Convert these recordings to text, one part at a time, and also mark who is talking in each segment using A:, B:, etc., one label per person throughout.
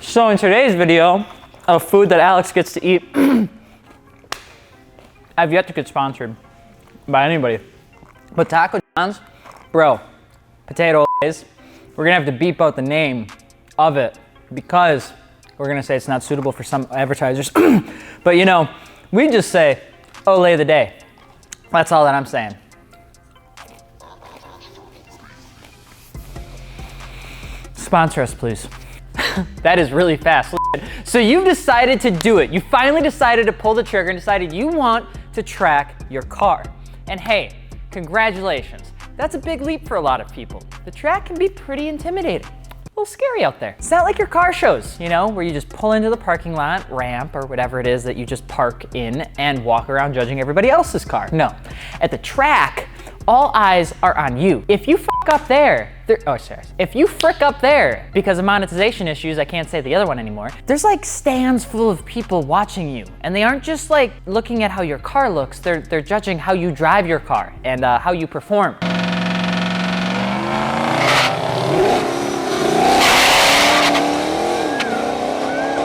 A: So in today's video of food that Alex gets to eat, I've yet to get sponsored by anybody. But Taco John's, bro, potato Lays, we're gonna have to beep out the name of it because we're gonna say it's not suitable for some advertisers. But you know, we just say, Olay the day. That's all that I'm saying. Sponsor us, please. That is really fast. So you've decided to do it. You finally decided to pull the trigger and decided you want to track your car. And hey, congratulations. That's a big leap for a lot of people. The track can be pretty intimidating. A little scary out there. It's not like your car shows, you know, where you just pull into the parking lot, ramp, or whatever it is that you just park in and walk around judging everybody else's car. No, at the track, all eyes are on you. If you fuck up there, if you frick up there because of monetization issues, I can't say the other one anymore, there's like stands full of people watching you. And they aren't just like looking at how your car looks, they're judging how you drive your car and how you perform.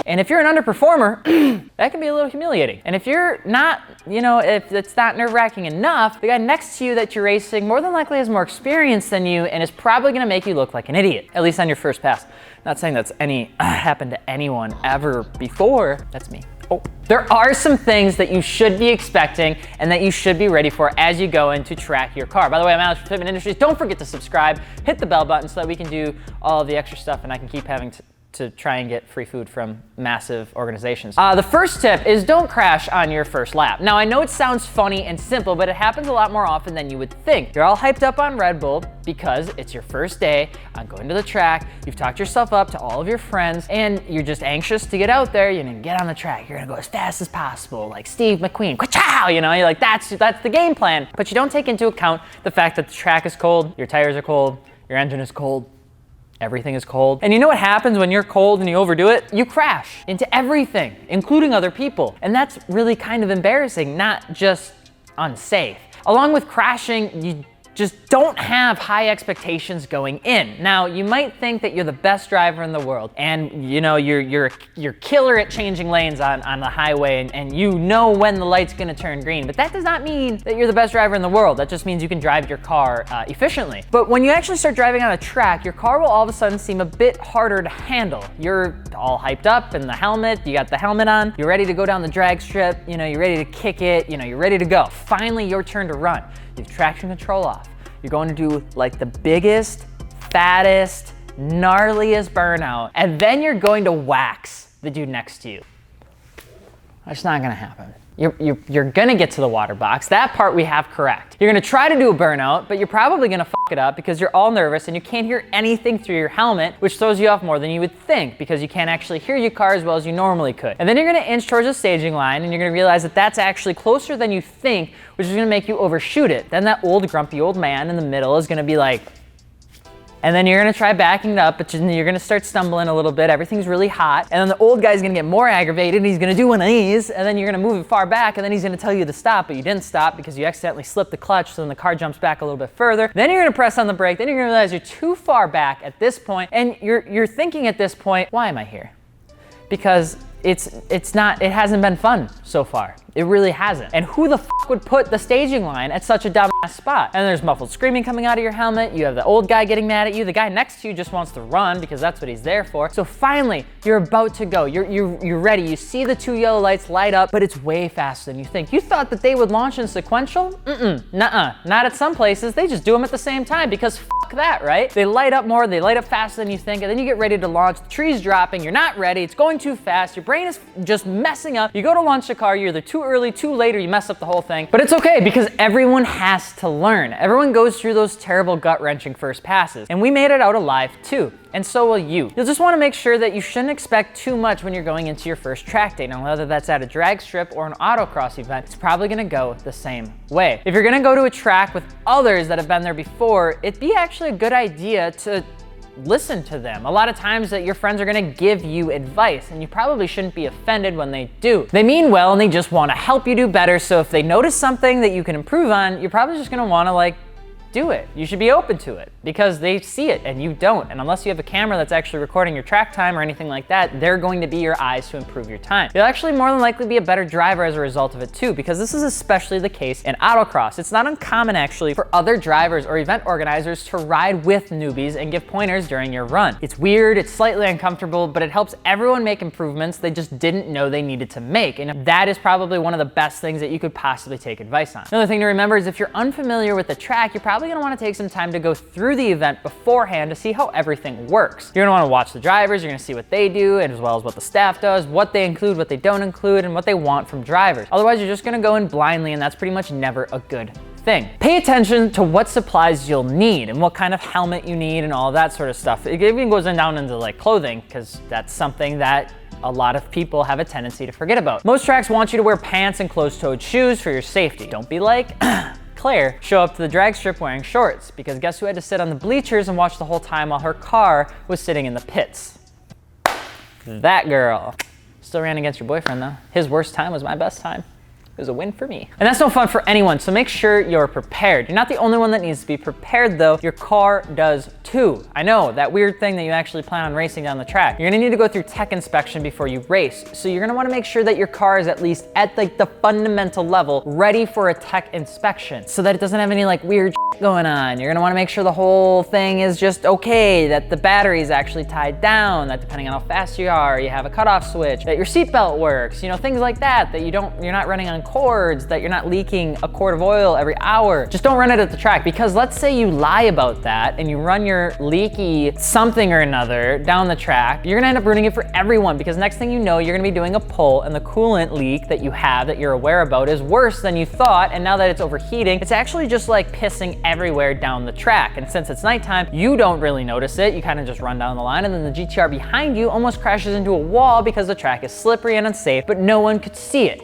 A: And if you're an underperformer, that can be a little humiliating. And if you're not, you know, if it's not nerve-wracking enough, the guy next to you that you're racing more than likely has more experience than you and is probably gonna make you look like an idiot, at least on your first pass. Not saying that's happened to anyone ever before, that's me. Oh. There are some things that you should be expecting and that you should be ready for as you go in to track your car. By the way, I'm Alex from Fitment Industries. Don't forget to subscribe, hit the bell button so that we can do all of the extra stuff and I can keep having to try and get free food from massive organizations. The first tip is don't crash on your first lap. Now I know it sounds funny and simple, but it happens a lot more often than you would think. You're all hyped up on Red Bull because it's your first day on going to the track, you've talked yourself up to all of your friends, and you're just anxious to get out there, you're gonna get on the track, you're gonna go as fast as possible, like Steve McQueen, ka-chow, you know, you're like, that's the game plan. But you don't take into account the fact that the track is cold, your tires are cold, your engine is cold, everything is cold. And you know what happens when you're cold and you overdo it? You crash into everything, including other people. And that's really kind of embarrassing, not just unsafe. Along with crashing, you just don't have high expectations going in. Now, you might think that you're the best driver in the world and you know, you're killer at changing lanes on the highway and you know when the light's gonna turn green, but that does not mean that you're the best driver in the world. That just means you can drive your car efficiently. But when you actually start driving on a track, your car will all of a sudden seem a bit harder to handle. You're all hyped up in the helmet, you got the helmet on, you're ready to go down the drag strip, you know, you're ready to kick it, you know, you're ready to go. Finally, your turn to run. You have traction control off. You're going to do like the biggest, fattest, gnarliest burnout, and then you're going to wax the dude next to you. That's not gonna happen. You're gonna get to the water box. That part we have correct. You're gonna try to do a burnout, but you're probably gonna fuck it up because you're all nervous and you can't hear anything through your helmet, which throws you off more than you would think because you can't actually hear your car as well as you normally could. And then you're gonna inch towards the staging line and you're gonna realize that that's actually closer than you think, which is gonna make you overshoot it. Then that old grumpy old man in the middle is gonna be like, and then you're gonna try backing it up, but you're gonna start stumbling a little bit. Everything's really hot. And then the old guy's gonna get more aggravated and he's gonna do one of these, and then you're gonna move it far back, and then he's gonna tell you to stop, but you didn't stop because you accidentally slipped the clutch, so then the car jumps back a little bit further. Then you're gonna press on the brake, then you're gonna realize you're too far back at this point, and you're thinking at this point, why am I here? Because it hasn't been fun so far. It really hasn't. And who the fuck would put the staging line at such a dumbass spot? And there's muffled screaming coming out of your helmet. You have the old guy getting mad at you. The guy next to you just wants to run because that's what he's there for. So finally, you're about to go. You're ready. You see the two yellow lights light up, but it's way faster than you think. You thought that they would launch in sequential? Nuh-uh. Not at some places. They just do them at the same time because fuck that, right? They light up more, they light up faster than you think, and then you get ready to launch. The tree's dropping, you're not ready, it's going too fast, your brain is just messing up. You go to launch the car, you're either too early, too late, or you mess up the whole thing. But it's okay because everyone has to learn. Everyone goes through those terrible gut-wrenching first passes. And we made it out alive too. And so will you. You'll just wanna make sure that you shouldn't expect too much when you're going into your first track day. Now, whether that's at a drag strip or an autocross event, it's probably gonna go the same way. If you're gonna go to a track with others that have been there before, it'd be actually a good idea to listen to them. A lot of times that your friends are gonna give you advice and you probably shouldn't be offended when they do. They mean well and they just wanna help you do better, so if they notice something that you can improve on, you're probably just gonna wanna like do it. You should be open to it because they see it and you don't. And unless you have a camera that's actually recording your track time or anything like that, they're going to be your eyes to improve your time. You'll actually more than likely be a better driver as a result of it too, because this is especially the case in autocross. It's not uncommon actually for other drivers or event organizers to ride with newbies and give pointers during your run. It's weird, it's slightly uncomfortable, but it helps everyone make improvements they just didn't know they needed to make. And that is probably one of the best things that you could possibly take advice on. Another thing to remember is if you're unfamiliar with the track, you're probably gonna wanna take some time to go through the event beforehand to see how everything works. You're gonna wanna watch the drivers, you're gonna see what they do, and as well as what the staff does, what they include, what they don't include, and what they want from drivers. Otherwise, you're just gonna go in blindly, and that's pretty much never a good thing. Pay attention to what supplies you'll need and what kind of helmet you need and all that sort of stuff. It even goes down into like clothing, because that's something that a lot of people have a tendency to forget about. Most tracks want you to wear pants and closed-toed shoes for your safety. Don't be like Claire, show up to the drag strip wearing shorts, because guess who had to sit on the bleachers and watch the whole time while her car was sitting in the pits? That girl. Still ran against your boyfriend though. His worst time was my best time. It was a win for me. And that's no fun for anyone, so make sure you're prepared. You're not the only one that needs to be prepared though. Your car does too. I know, that weird thing that you actually plan on racing down the track. You're gonna need to go through tech inspection before you race. So you're gonna wanna make sure that your car is at least at like the fundamental level ready for a tech inspection so that it doesn't have any like weird going on. You're gonna wanna make sure the whole thing is just okay, that the battery is actually tied down, that depending on how fast you are, you have a cutoff switch, that your seatbelt works, you know, things like that, that you're not running on cords, that you're not leaking a quart of oil every hour. Just don't run it at the track, because let's say you lie about that and you run your leaky something or another down the track, you're gonna end up ruining it for everyone, because next thing you know, you're gonna be doing a pull and the coolant leak that you have that you're aware about is worse than you thought, and now that it's overheating, it's actually just like pissing everywhere down the track. And since it's nighttime, you don't really notice it. You kind of just run down the line, and then the GTR behind you almost crashes into a wall because the track is slippery and unsafe, but no one could see it.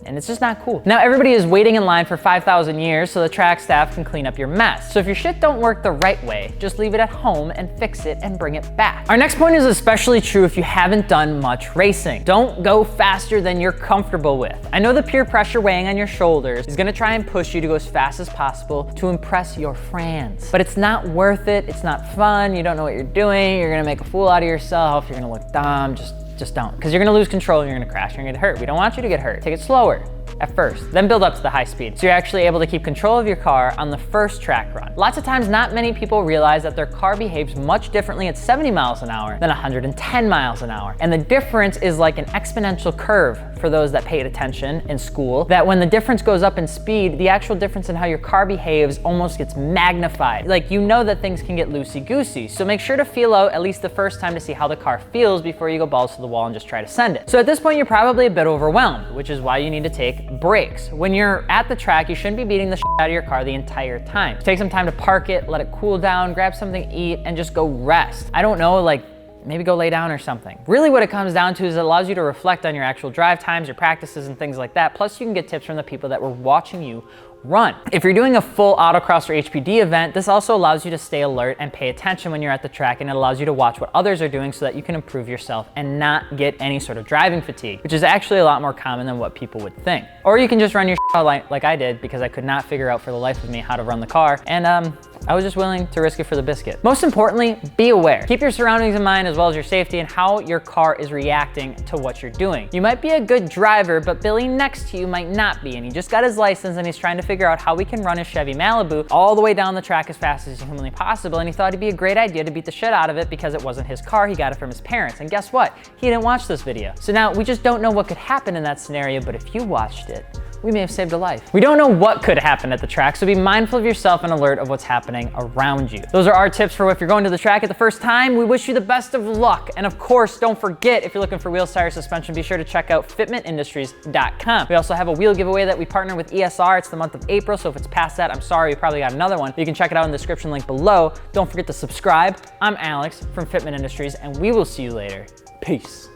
A: And it's just not cool. Now everybody is waiting in line for 5,000 years so the track staff can clean up your mess. So if your shit don't work the right way, just leave it at home and fix it and bring it back. Our next point is especially true if you haven't done much racing. Don't go faster than you're comfortable with. I know the peer pressure weighing on your shoulders is gonna try and push you to go as fast as possible to impress your friends. But it's not worth it, it's not fun, you don't know what you're doing, you're gonna make a fool out of yourself, you're gonna look dumb, just don't. Because you're gonna lose control and you're gonna crash, you're gonna get hurt. We don't want you to get hurt. Take it slower at first, then build up to the high speed. So you're actually able to keep control of your car on the first track run. Lots of times, not many people realize that their car behaves much differently at 70 miles an hour than 110 miles an hour. And the difference is like an exponential curve for those that paid attention in school, that when the difference goes up in speed, the actual difference in how your car behaves almost gets magnified. Like, you know that things can get loosey-goosey. So make sure to feel out at least the first time to see how the car feels before you go balls to the wall and just try to send it. So at this point, you're probably a bit overwhelmed, which is why you need to take breaks. When you're at the track, you shouldn't be beating the shit out of your car the entire time. Take some time to park it, let it cool down, grab something to eat, and just go rest. I don't know, like, maybe go lay down or something. Really what it comes down to is it allows you to reflect on your actual drive times, your practices, and things like that. Plus you can get tips from the people that were watching you run. If you're doing a full autocross or HPD event, this also allows you to stay alert and pay attention when you're at the track, and it allows you to watch what others are doing so that you can improve yourself and not get any sort of driving fatigue, which is actually a lot more common than what people would think. Or you can just run your shit like I did, because I could not figure out for the life of me how to run the car, and I was just willing to risk it for the biscuit. Most importantly, be aware. Keep your surroundings in mind as well as your safety and how your car is reacting to what you're doing. You might be a good driver, but Billy next to you might not be, and he just got his license and he's trying to figure out how we can run his Chevy Malibu all the way down the track as fast as humanly possible, and he thought it'd be a great idea to beat the shit out of it because it wasn't his car, he got it from his parents. And guess what? He didn't watch this video. So now we just don't know what could happen in that scenario, but if you watched it, we may have saved a life. We don't know what could happen at the track, so be mindful of yourself and alert of what's happening around you. Those are our tips for if you're going to the track at the first time. We wish you the best of luck. And of course, don't forget, if you're looking for wheels, tires, suspension, be sure to check out fitmentindustries.com. We also have a wheel giveaway that we partner with ESR. It's the month of April, so if it's past that, I'm sorry, you probably got another one. But you can check it out in the description link below. Don't forget to subscribe. I'm Alex from Fitment Industries, and we will see you later. Peace.